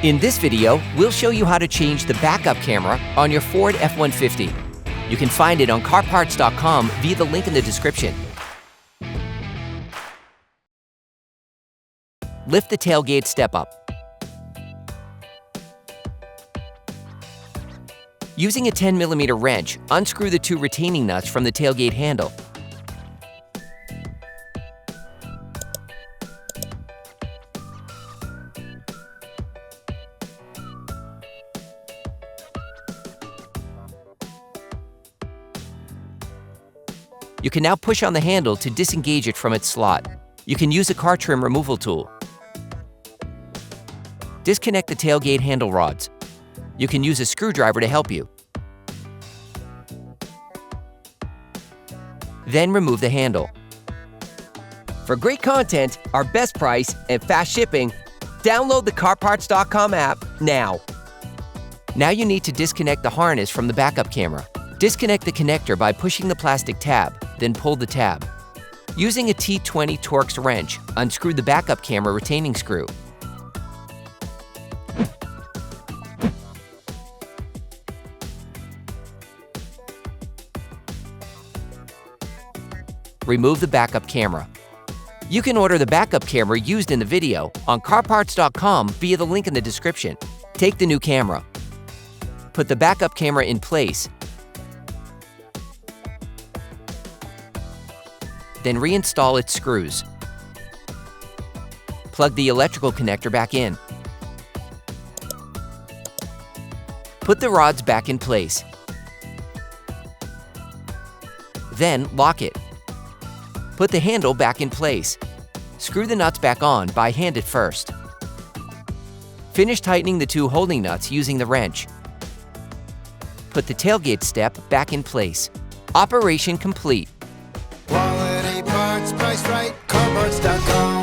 In this video, we'll show you how to change the backup camera on your Ford F-150. You can find it on CarParts.com via the link in the description. Lift the tailgate step up. Using a 10mm wrench, unscrew the two retaining nuts from the tailgate handle. You can now push on the handle to disengage it from its slot. You can use a car trim removal tool. Disconnect the tailgate handle rods. You can use a screwdriver to help you. Then remove the handle. For great content, our best price, and fast shipping, download the CarParts.com app now. Now you need to disconnect the harness from the backup camera. Disconnect the connector by pushing the plastic tab, then pull the tab. Using a T20 Torx wrench, unscrew the backup camera retaining screw. Remove the backup camera. You can order the backup camera used in the video on CarParts.com via the link in the description. Take the new camera. Put the backup camera in place. Then reinstall its screws. Plug the electrical connector back in. Put the rods back in place. Then lock it. Put the handle back in place. Screw the nuts back on by hand at first. Finish tightening the two holding nuts using the wrench. Put the tailgate step back in place. Operation complete. Quality parts, priced right, CarParts.com.